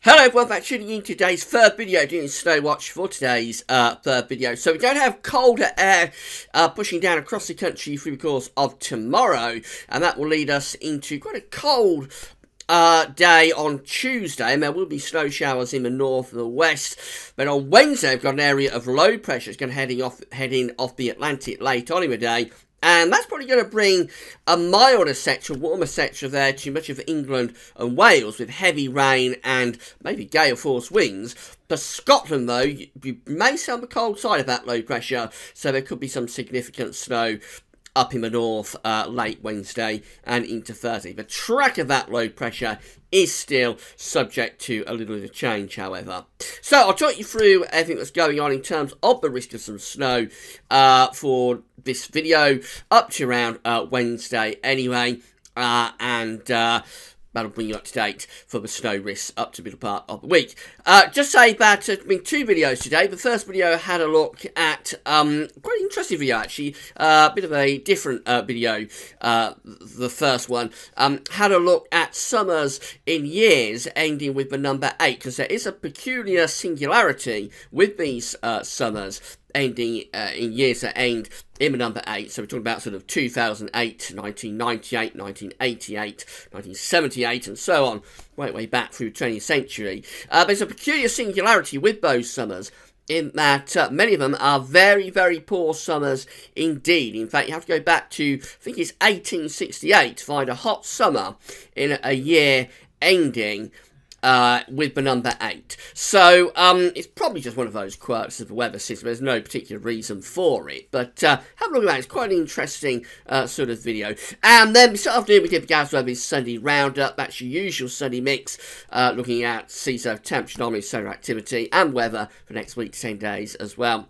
Hello everyone, back tuning in today's third video, doing Snow Watch for today's third video. So we're going to have colder air pushing down across the country through the course of tomorrow, and that will lead us into quite a cold day on Tuesday, and there will be snow showers in the north and the west. But on Wednesday, we've got an area of low pressure. It's going to head in off the Atlantic late on in the day. And that's probably going to bring a milder sector, warmer sector there to much of England and Wales with heavy rain and maybe gale force winds. For Scotland, though, you may see on the cold side of that low pressure, so there could be some significant snow up in the north late Wednesday and into Thursday. The track of that low pressure is still subject to a little bit of change, however. So I'll talk you through everything that's going on in terms of the risk of some snow for this video up to around Wednesday anyway, that'll bring you up to date for the snow risks up to the middle part of the week. Just say that there's been two videos today. The first video had a look at, quite an interesting video actually, a bit of a different video. The first one had a look at summers in years ending with the number 8, because there is a peculiar singularity with these summers ending in years that end in the number 8. So we're talking about sort of 2008, 1998, 1988, 1978, and so on, right way back through the 20th century. There's a peculiar singularity with those summers in that many of them are very, very poor summers indeed. In fact, you have to go back to, I think it's 1868 to find a hot summer in a year ending with the number 8. So it's probably just one of those quirks of the weather system. There's no particular reason for it. But have a look at that. It's quite an interesting sort of video. And then this afternoon we did the Gas Weather's Sunday Roundup. That's your usual Sunday mix, looking at sea surf temperature anomalies, solar activity, and weather for next week to 10 days as well.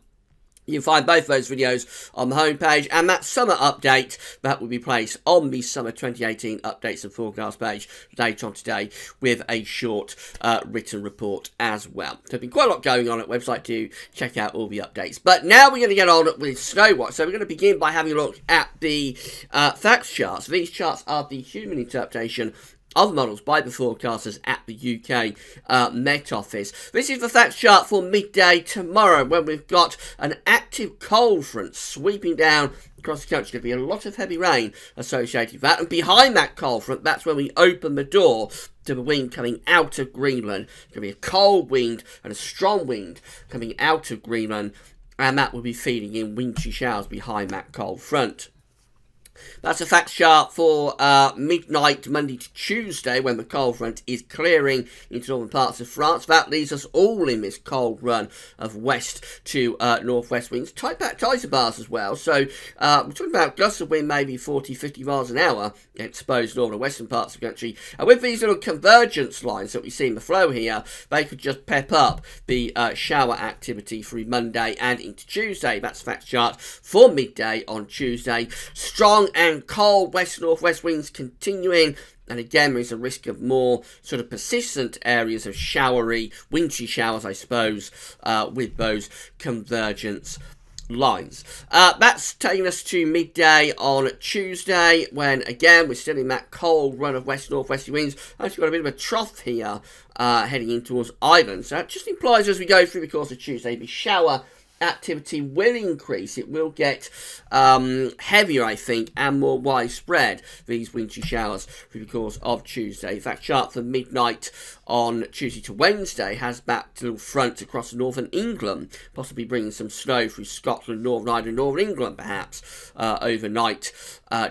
You can find both those videos on the homepage, and that summer update that will be placed on the summer 2018 updates and forecast page later on today with a short written report as well. There's been quite a lot going on at the website to check out all the updates. But now we're going to get on with Snow Watch. So we're going to begin by having a look at the facts charts. These charts are the human interpretation of models by the forecasters at the UK Met Office. This is the facts chart for midday tomorrow, when we've got an active cold front sweeping down across the country. There'll be a lot of heavy rain associated with that, and behind that cold front, that's when we open the door to the wind coming out of Greenland. It's going to be a cold wind and a strong wind coming out of Greenland, and that will be feeding in wintry showers behind that cold front. That's a facts chart for midnight Monday to Tuesday, when the cold front is clearing into northern parts of France. That leaves us all in this cold run of west to northwest winds. Tight back isobars as well. So we're talking about gusts of wind maybe 40-50 miles an hour in exposed northern and western parts of the country. And with these little convergence lines that we see in the flow here, they could just pep up the shower activity through Monday and into Tuesday. That's the facts chart for midday on Tuesday. Strong and cold west-northwest winds continuing, and again there is a risk of more sort of persistent areas of showery, wintry showers, I suppose, with those convergence lines. That's taking us to midday on Tuesday, when again we're still in that cold run of west-northwesterly winds. Actually got a bit of a trough here heading in towards Ireland, so that just implies as we go through the course of Tuesday the shower activity will increase. It will get heavier, I think, and more widespread, these wintry showers through the course of Tuesday. In fact, chart for midnight on Tuesday to Wednesday has backed a little front across northern England, possibly bringing some snow through Scotland, Northern Ireland, Northern England perhaps overnight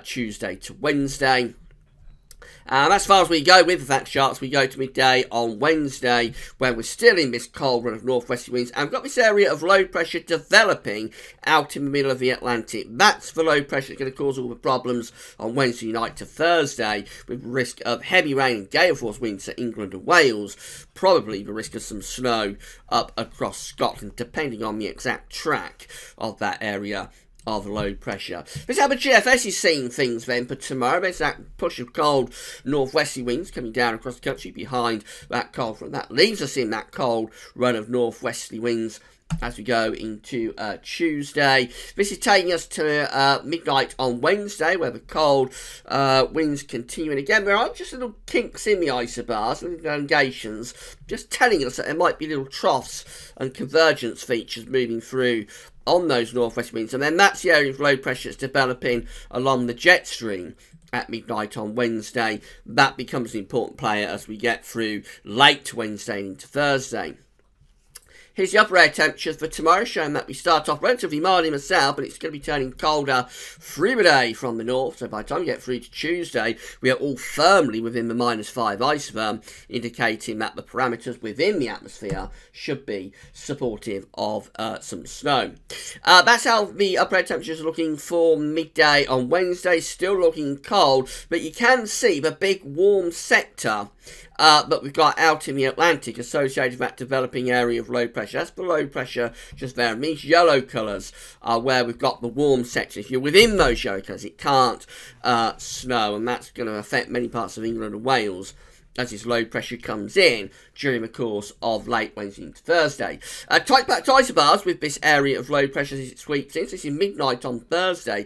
Tuesday to Wednesday. As far as we go with the facts charts, we go to midday on Wednesday, where we're still in this cold run of northwesterly winds, and we've got this area of low pressure developing out in the middle of the Atlantic. That's the low pressure that's going to cause all the problems on Wednesday night to Thursday, with risk of heavy rain and gale force winds to England and Wales, probably the risk of some snow up across Scotland, depending on the exact track of that area of low pressure. This is how the GFS is seeing things then for tomorrow. There's that push of cold northwesterly winds coming down across the country behind that cold front. That leaves us in that cold run of northwesterly winds as we go into Tuesday. This is taking us to midnight on Wednesday, where the cold winds continuing again. There are just little kinks in the isobars, little elongations, just telling us that there might be little troughs and convergence features moving through on those northwest winds. And then that's the area of low pressure that's developing along the jet stream at midnight on Wednesday. That becomes an important player as we get through late Wednesday into Thursday. Here's the upper air temperatures for tomorrow, showing that we start off relatively mild in the south, but it's going to be turning colder through the day from the north. So by the time we get through to Tuesday, we are all firmly within the -5 isotherm, indicating that the parameters within the atmosphere should be supportive of some snow. That's how the upper air temperatures are looking for midday on Wednesday. Still looking cold, but you can see the big warm sector that we've got out in the Atlantic associated with that developing area of low pressure. That's the low pressure just there. It means yellow colours are where we've got the warm section. If you're within those yellow colours, it can't snow, and that's going to affect many parts of England and Wales as this low pressure comes in during the course of late Wednesday into Thursday. Tight packed isobars with this area of low pressure as it sweeps in. So this is midnight on Thursday.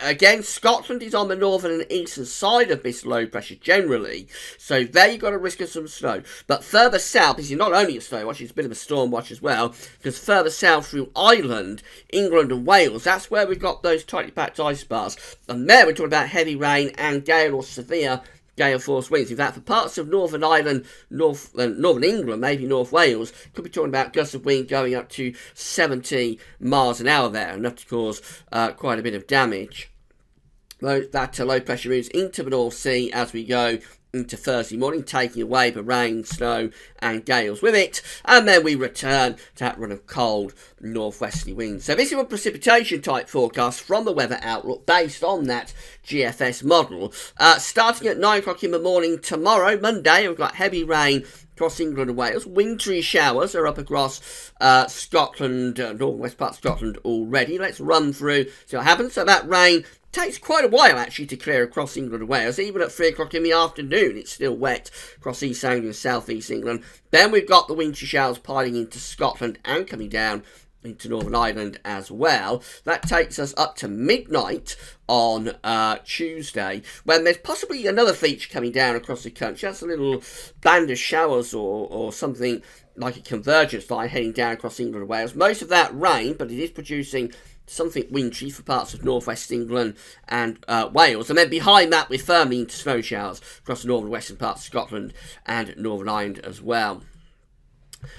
Again, Scotland is on the northern and eastern side of this low pressure generally, so there you've got a risk of some snow. But further south, this is not only a snow watch, it's a bit of a storm watch as well, because further south through Ireland, England and Wales, that's where we've got those tightly packed isobars. And there we're talking about heavy rain and gale or severe gale force winds. In fact, for parts of Northern Ireland, Northern England, maybe North Wales, could be talking about gusts of wind going up to 70 miles an hour there, enough to cause quite a bit of damage. That low pressure moves into the North Sea as we go into Thursday morning, taking away the rain, snow and gales with it, and then we return to that run of cold northwesterly winds. So this is a precipitation type forecast from the Weather Outlook based on that GFS model. Starting at 9 o'clock in the morning tomorrow, Monday, we've got heavy rain across England and Wales. Wintry showers are up across Scotland, north and west part of Scotland already. Let's run through, see what happens. So that rain takes quite a while actually to clear across England and Wales. Even at 3 o'clock in the afternoon, it's still wet across East Anglia and South East England. Then we've got the wintry showers piling into Scotland and coming down into Northern Ireland as well. That takes us up to midnight on Tuesday, when there's possibly another feature coming down across the country. That's a little band of showers or something like a convergence line heading down across England and Wales. Most of that rain, but it is producing something wintry for parts of northwest England and Wales. And then behind that, we're firmly into snow showers across the northern western parts of Scotland and Northern Ireland as well.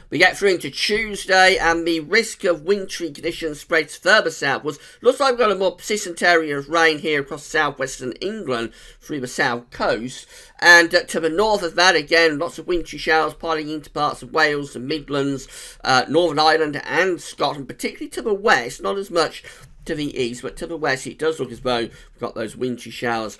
We get through into Tuesday, and the risk of wintry conditions spreads further southwards. Looks like we've got a more persistent area of rain here across southwestern England through the south coast. And to the north of that, again, lots of wintry showers piling into parts of Wales, the Midlands, Northern Ireland and Scotland, particularly to the west, not as much to the east, but to the west it does look as though we've got those wintry showers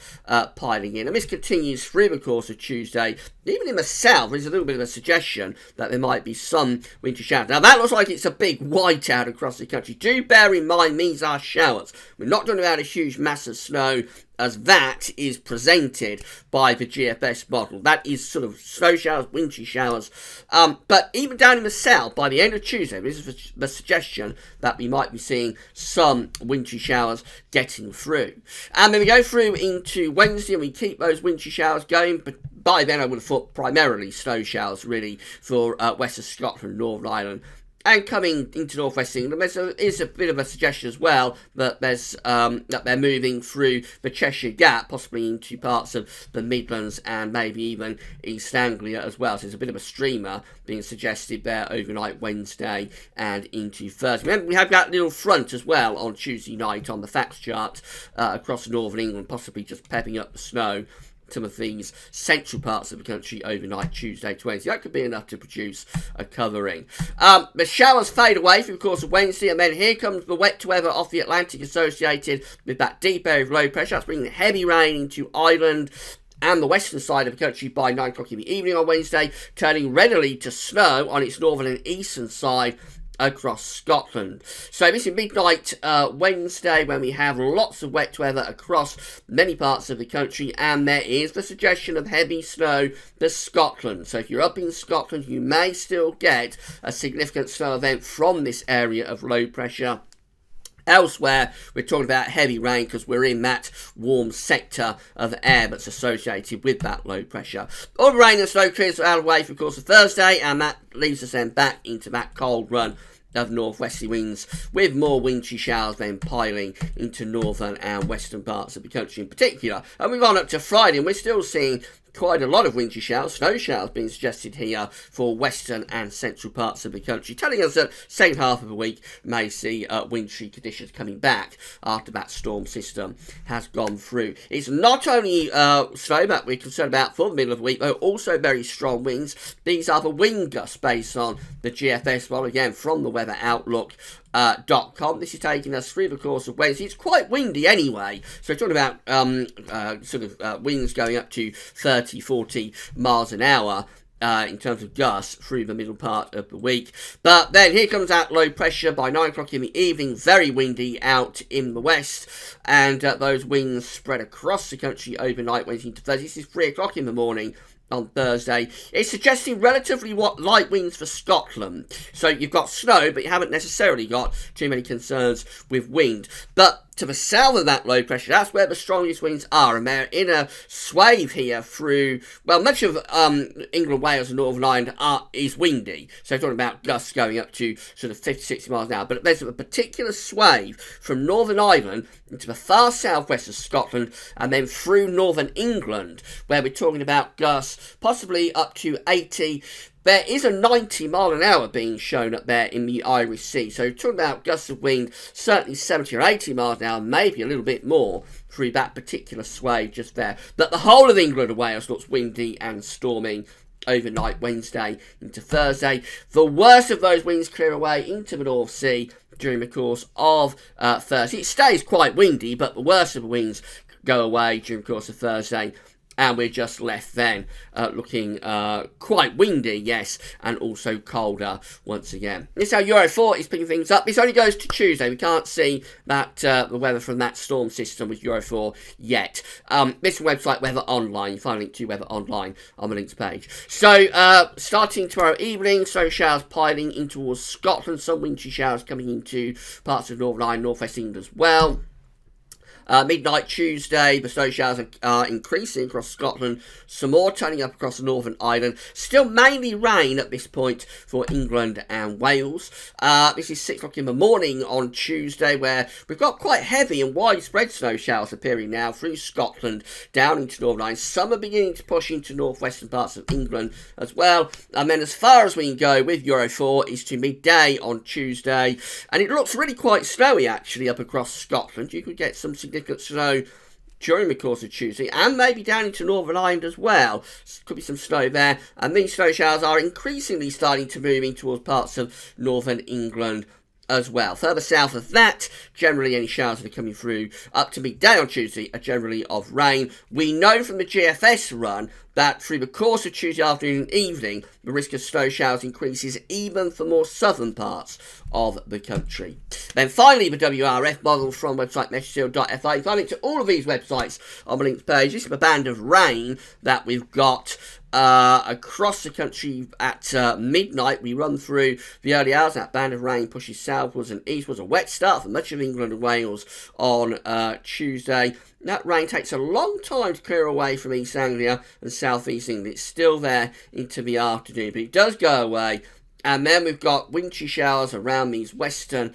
piling in. And this continues through the course of Tuesday. Even in the south, there's a little bit of a suggestion that there might be some wintry showers. Now, that looks like it's a big whiteout across the country. Do bear in mind, these are showers. We're not talking about a huge mass of snow, as that is presented by the GFS model. That is sort of snow showers, wintry showers. But even down in the south, by the end of Tuesday, this is the suggestion that we might be seeing some wintry showers getting through. And then we go through into Wednesday and we keep those wintry showers going, but by then I would have thought primarily snow showers really for western Scotland, Northern Ireland. And coming into northwest England, there is a bit of a suggestion as well that that they're moving through the Cheshire Gap, possibly into parts of the Midlands and maybe even East Anglia as well. So there's a bit of a streamer being suggested there overnight Wednesday and into Thursday. Remember, we have that little front as well on Tuesday night on the facts chart across northern England, possibly just pepping up the snow some of these central parts of the country overnight Tuesday to Wednesday. That could be enough to produce a covering. The showers fade away through the course of Wednesday, and then here comes the wet weather off the Atlantic associated with that deep area of low pressure. That's bringing heavy rain into Ireland and the western side of the country by 9 o'clock in the evening on Wednesday, turning readily to snow on its northern and eastern side across Scotland. So this is midnight Wednesday, when we have lots of wet weather across many parts of the country, and there is the suggestion of heavy snow for Scotland. So if you're up in Scotland, you may still get a significant snow event from this area of low pressure. Elsewhere, we're talking about heavy rain because we're in that warm sector of air that's associated with that low pressure. All the rain and snow clears out of the way for, of course, of Thursday, and that leaves us then back into that cold run of northwesterly winds, with more wintry showers then piling into northern and western parts of the country in particular. And we've gone up to Friday, and we're still seeing quite a lot of wintry showers, snow showers being suggested here for western and central parts of the country, telling us that second half of the week may see wintry conditions coming back after that storm system has gone through. It's not only snow that we're concerned about for the middle of the week, though also very strong winds. These are the wind gusts based on the GFS model, again from the Weather Outlook. .com. This is taking us through the course of Wednesday. It's quite windy anyway, so we're talking about winds going up to 30, 40 miles an hour in terms of gusts through the middle part of the week. But then here comes that low pressure by 9 o'clock in the evening, very windy out in the west, and those winds spread across the country overnight Wednesday into Thursday. This is 3 o'clock in the morning on Thursday. It's suggesting relatively light winds for Scotland. So you've got snow, but you haven't necessarily got too many concerns with wind. But to the south of that low pressure, that's where the strongest winds are, and they're in a swathe here through, well, much of England, Wales and Northern Ireland is windy, so talking about gusts going up to sort of 50, 60 miles an hour, but there's a particular swathe from Northern Ireland into the far southwest of Scotland, and then through Northern England, where we're talking about gusts possibly up to 80. There is a 90 mile an hour being shown up there in the Irish Sea. So talking about gusts of wind, certainly 70 or 80 miles an hour, maybe a little bit more through that particular swathe just there. But the whole of England and Wales looks windy and storming overnight Wednesday into Thursday. The worst of those winds clear away into the North Sea during the course of Thursday. It stays quite windy, but the worst of the winds go away during the course of Thursday. And we're just left then looking quite windy, yes, and also colder once again. This is how Euro 4 is picking things up. This only goes to Tuesday. We can't see that the weather from that storm system with Euro 4 yet. This website, Weather Online. You find a link to Weather Online on the links page. So, starting tomorrow evening, snow showers piling in towards Scotland. Some wintry showers coming into parts of Northern Ireland, North West England as well. Midnight Tuesday, the snow showers are increasing across Scotland, some more turning up across Northern Ireland. Still mainly rain at this point for England and Wales. This is 6 o'clock in the morning on Tuesday, where we've got quite heavy and widespread snow showers appearing now through Scotland, down into Northern Ireland. Some are beginning to push into northwestern parts of England as well. And then as far as we can go with Euro 4 is to midday on Tuesday. And it looks really quite snowy, actually, up across Scotland. You could get some significant snow during the course of Tuesday, and maybe down into Northern Ireland as well. Could be some snow there, and these snow showers are increasingly starting to move in towards parts of Northern England as well. Further south of that, generally any showers that are coming through up to midday on Tuesday are generally of rain. We know from the GFS run that through the course of Tuesday afternoon and evening, the risk of snow showers increases even for more southern parts of the country. Then finally, the WRF model from website messagefield.fi. You can link to all of these websites on the links page. This is a band of rain that we've got across the country at midnight. We run through the early hours. That band of rain pushes southwards and eastwards. A wet start for much of England and Wales on Tuesday. That rain takes a long time to clear away from East Anglia and South East England. It's still there into the afternoon, but it does go away. And then we've got wintry showers around these western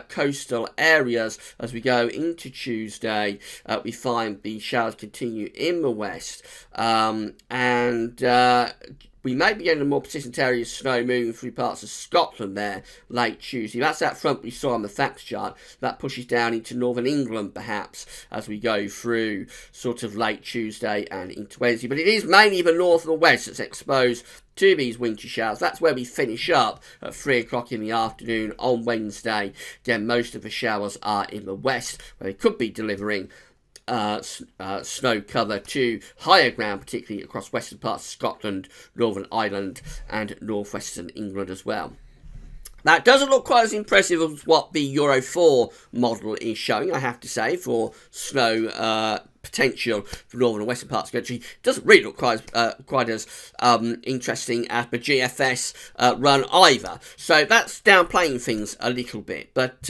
coastal areas as we go into Tuesday. We find the showers continue in the west. We may be getting a more persistent area of snow moving through parts of Scotland there late Tuesday. That's that front we saw on the facts chart. That pushes down into Northern England, perhaps, as we go through sort of late Tuesday and into Wednesday. But it is mainly the north and the west that's exposed to these wintry showers. That's where we finish up at 3 o'clock in the afternoon on Wednesday. Again, most of the showers are in the west, where they could be delivering snow cover to higher ground, particularly across western parts of Scotland, Northern Ireland and northwestern England as well. That doesn't look quite as impressive as what the Euro 4 model is showing, I have to say, for snow potential for northern and western parts of the country. Doesn't really look quite as interesting as the GFS run either. So that's downplaying things a little bit. But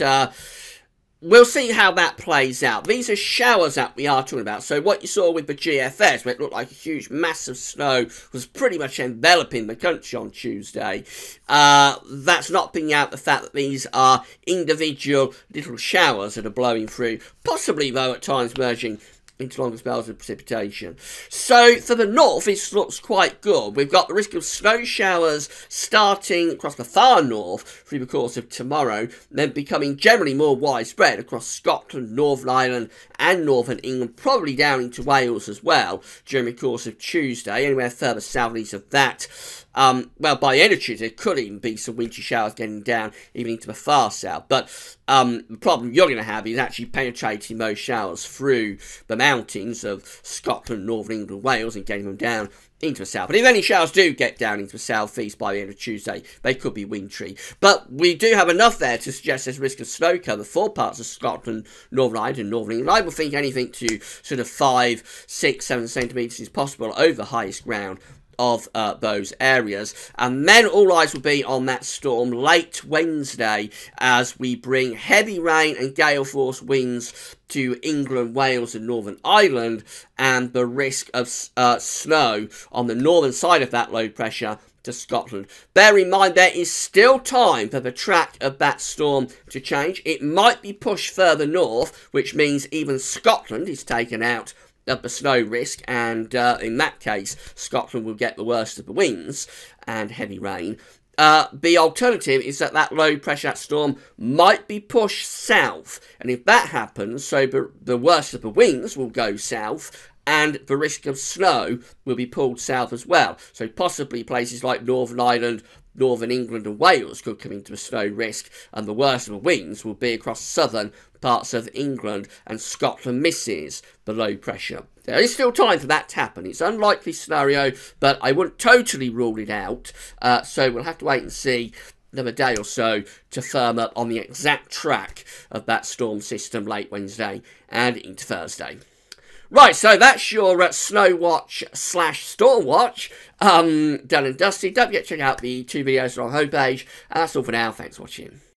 we'll see how that plays out. These are showers that we are talking about. So what you saw with the GFS, where it looked like a huge mass of snow was pretty much enveloping the country on Tuesday, that's not bringing out the fact that these are individual little showers that are blowing through, possibly, though, at times merging into longer spells of precipitation. So for the north, this looks quite good. We've got the risk of snow showers starting across the far north through the course of tomorrow, then becoming generally more widespread across Scotland, Northern Ireland and Northern England, probably down into Wales as well during the course of Tuesday. Anywhere further south and east of that, well, by the end of Tuesday, there could even be some wintry showers getting down even into the far south. But the problem you're going to have is actually penetrating those showers through the mountains of Scotland, Northern England, Wales, and getting them down into the south. But if any showers do get down into the southeast by the end of Tuesday, they could be wintry. But we do have enough there to suggest there's risk of snow cover for parts of Scotland, Northern Ireland and Northern England. I would think anything to sort of 5, 6, 7 centimetres is possible over the highest ground of those areas. And then all eyes will be on that storm late Wednesday as we bring heavy rain and gale force winds to England, Wales and Northern Ireland, and the risk of snow on the northern side of that low pressure to Scotland. Bear in mind there is still time for the track of that storm to change. It might be pushed further north, which means even Scotland is taken out of the snow risk, and in that case Scotland will get the worst of the winds and heavy rain. The alternative is that low pressure storm might be pushed south, and if that happens, so the worst of the winds will go south and the risk of snow will be pulled south as well. So possibly places like Northern Ireland, Northern England and Wales could come into a snow risk, and the worst of the winds will be across southern parts of England, and Scotland misses the low pressure. There is still time for that to happen. It's an unlikely scenario, but I wouldn't totally rule it out. So we'll have to wait and see another day or so to firm up on the exact track of that storm system late Wednesday and into Thursday. Right, so that's your Snow Watch / Storm Watch done and dusted. Don't forget to check out the 2 videos on our homepage. And that's all for now. Thanks for watching.